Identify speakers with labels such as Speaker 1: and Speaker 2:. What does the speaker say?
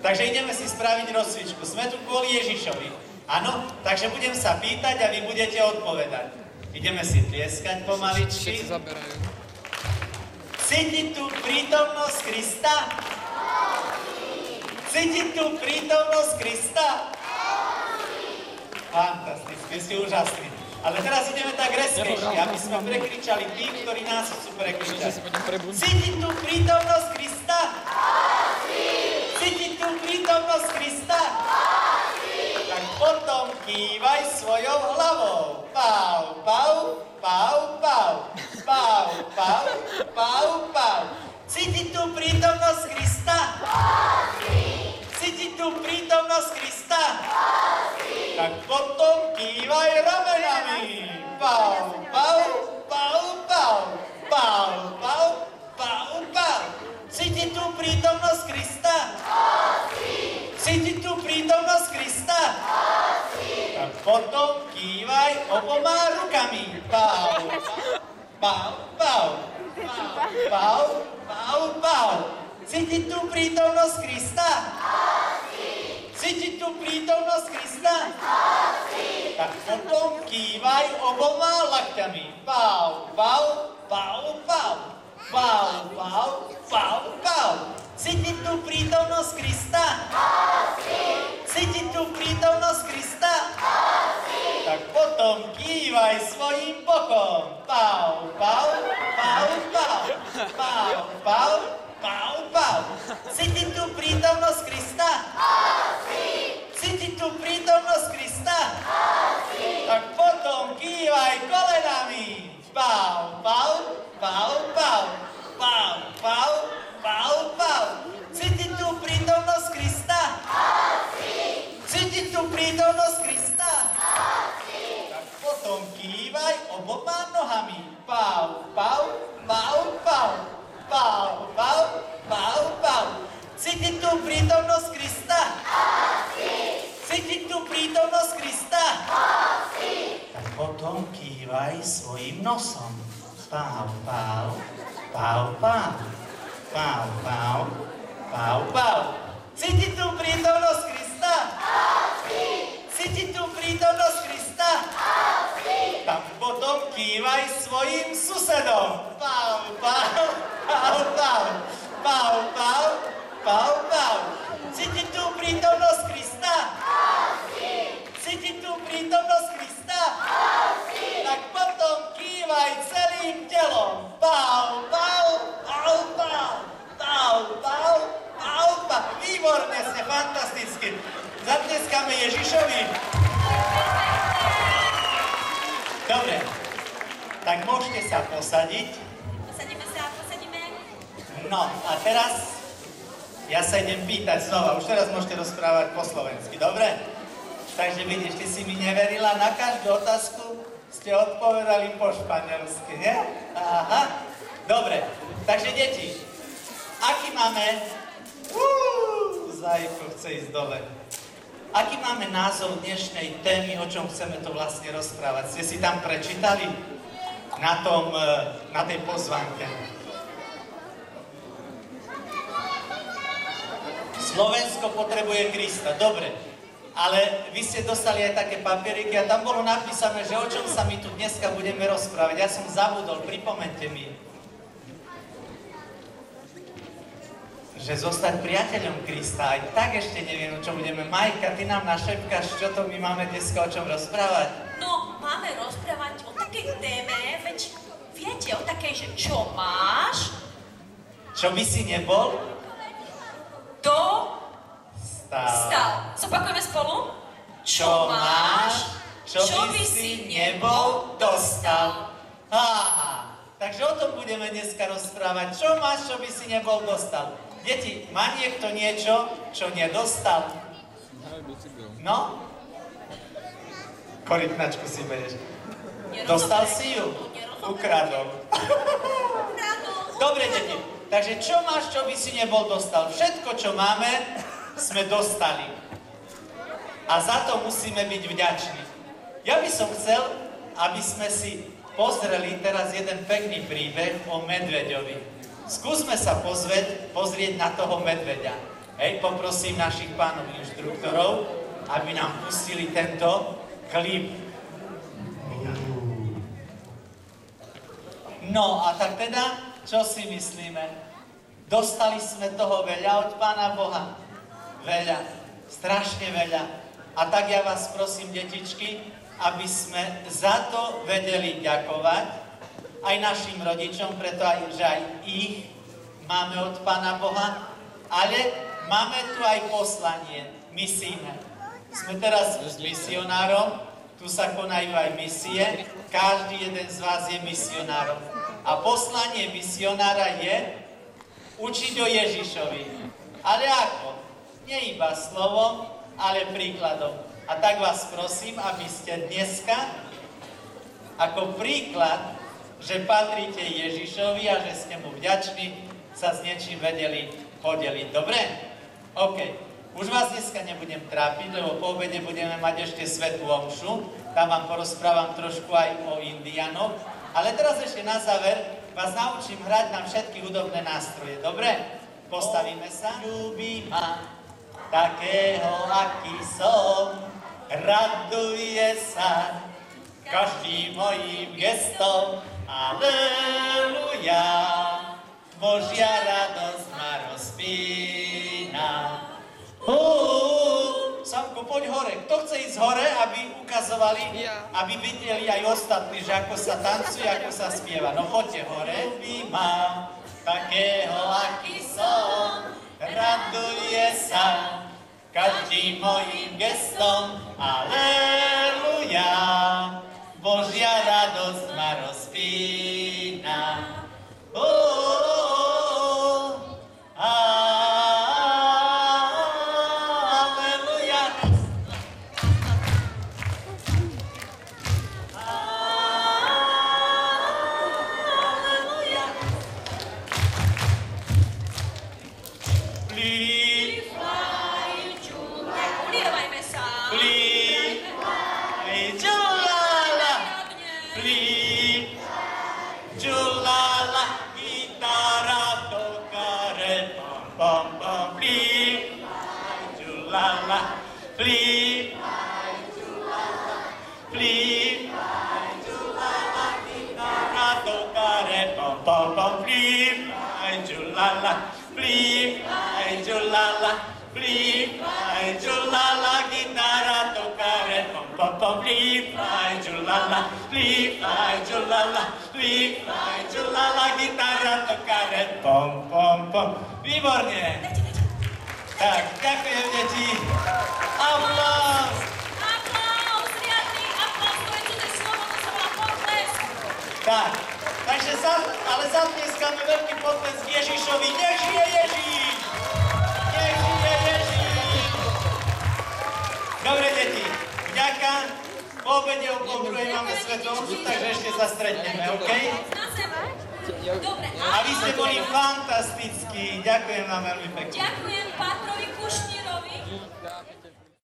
Speaker 1: Takže ideme si spraviť rozcvičku. Sme tu kvôli Ježišovi. Áno, takže budem sa pýtať a vy budete odpovedať. Ideme si tlieskať pomaličky. Cítiť tú prítomnosť Krista? Cítiť tú prítomnosť Krista? Fantasticky, si úžasný. Ale teraz ideme tak reskejšie, aby sme prekričali tým, ktorí nás chcú prekričať. Cítiť tú prítomnosť Krista? Cítiť tú prítomnosť Krista? Tak potom kývaj svojou hlavou. Pau, pau, pau, pau. Pau, pau, pau, pau. Cítiť tú prítomnosť Krista? Cítiť tú prítomnosť Krista? Tak potom kývaj ramenami. Pau, pau, pau, pau. Pau, pau, pau, pau. Cítiť tú prítomnosť Krista? Cítiť tú prítomnosť Krista? Tak potom kývaj oboma rukami. Pau, pau, pau. Pau, pau, pau. Cítiť tú prítomnosť Krista? Cítiť tú prítomnosť Krista? Tak potom kývaj oboma lakťami. Pau, pau, pau, pau. Pau, pau, pau, pau. Cítiť tú prítomnosť Krista? Cítiť tú prítomnosť Krista? Tak potom kývaj svojím bokom. Pau, pau, pau, pau. Pau, pau, pau, pau. Cítiť tú prítomnosť Krista? Cítiť tú prítomnosť Krista? Tak potom kývaj kolenami. Pau, pau, pau, pau. Pau, pau, pau, pau. Cítiť tú prítomnosť Krista? Cítiť tú prítomnosť Krista? Tak potom kývaj oboma nohami. Pau, pau, pau, pau. Pau, pau, pau, pau. Cítiť tú prítomnosť Krista? Cítiť tú prítomnosť Krista? Tak potom kývaj svojim nosom. Pau, pau, pau, pau. Pau, pau, pau, pau. Cítiť tú prítomnosť Krista? Cítiť tú prítomnosť Krista? Tak potom kývaj svojim susedom. Pau, pau, pau, pau. Pau, pau, pau, pau. Cítiť tú prítomnosť Krista? Cítiť tú prítomnosť Krista? Tak potom kývaj celým telom. Pau, pau, pau, pau. Pau, pau, pau, pau. Výborne, ste fantasticky. Zatleskáme Ježišovi. Dobre, tak môžete sa posadiť.
Speaker 2: Posadíme.
Speaker 1: No a teraz ja sa idem pýtať znova. Už teraz môžete rozprávať po slovensky, dobre? Takže vidíš, ty si mi neverila, na každú otázku ste odpovedali po španielsky, nie? Aha, dobre. Takže deti, aký máme... Zajko chce ísť dole. Aký máme názov dnešnej témy, o čom chceme to vlastne rozprávať? Ste si tam prečítali na tej pozvánke? Slovensko potrebuje Krista, dobre. Ale vy ste dostali aj také papieriky a tam bolo napísané, že o čom sa my tu dneska budeme rozprávať. Ja som zabudol, pripomeňte mi. Že zostať priateľom Krista, aj tak ešte neviem, o čom budeme. Majka, ty nám našepkáš, čo to my máme dneska o čom rozprávať?
Speaker 2: No, máme rozprávať o takej téme, veď viete, o takej, že čo máš?
Speaker 1: Čo by si nebol?
Speaker 2: Stav. Zopakujeme spolu?
Speaker 1: Čo máš, čo by si nebol dostal. Takže o tom budeme dneska rozprávať. Čo máš, čo by si nebol dostal? Deti, má niekto niečo, čo nedostal? No? Korytnačku si bereš. Dostal si ju? Ukradol. Dobre, deti. Takže čo máš, čo by si nebol dostal? Všetko, čo máme, sme dostali. A za to musíme byť vďační. Ja by som chcel, aby sme si pozreli teraz jeden pekný príbeh o medveďovi. Skúsme sa pozrieť na toho medveďa. Hej, poprosím našich pánov inštruktorov, aby nám pustili tento klip. No a tak teda, čo si myslíme? Dostali sme toho veľa od Pána Boha. Veľa, strašne veľa. A tak ja vás prosím, detičky, aby sme za to vedeli ďakovať aj našim rodičom, pretože aj ich máme od Pána Boha, ale máme tu aj poslanie, misijné. Sme teraz s misionárom, tu sa konajú aj misie, každý jeden z vás je misionárom. A poslanie misionára je učiť o Ježišovi. Ale ako? Nie iba slovom, ale príkladom. A tak vás prosím, aby ste dneska ako príklad, že patríte Ježišovi a že ste mu vďační, sa s niečím vedeli podeliť. Dobre? OK. Už vás dneska nebudem trápiť, lebo po obede budeme mať ešte svätú omšu. Tam vám porozprávam trošku aj o Indianoch. Ale teraz ešte na záver vás naučím hrať na všetky hudobné nástroje. Dobre? Postavíme sa. Ľúbi ma takého, aký som. Raduje sa každým mojím gestom. Aleluja. Božia radosť ma rozpína. Samko, poď hore. Kto chce ísť hore, aby ukazovali, aby videli aj ostatní, že ako sa tancuje, ako sa spieva. No poďte hore. Ľúbi ma takého, aký som, raduje sa každým mojím gestom. Aleluja, Božia radosť ma rozpína. Výborne! Tak, ďakujem, deti. Aplauz!
Speaker 2: Aplauz, riadny aplauz, to je cudzé slovo, to sa volá potlesk.
Speaker 1: Tak, takže ale zatlieskame veľký potlesk Ježišovi. Nech žije Ježiš! Nech žije Ježiš! Dobre, deti, vďaka. Po obede o pol druhej máme svätú omšu, takže ešte sa stretneme, OK?
Speaker 2: Na zem. Dobre.
Speaker 1: A vy ste boli fantastickí. Ďakujem vám veľmi pekne.
Speaker 2: Ďakujem Pátrovi Kušni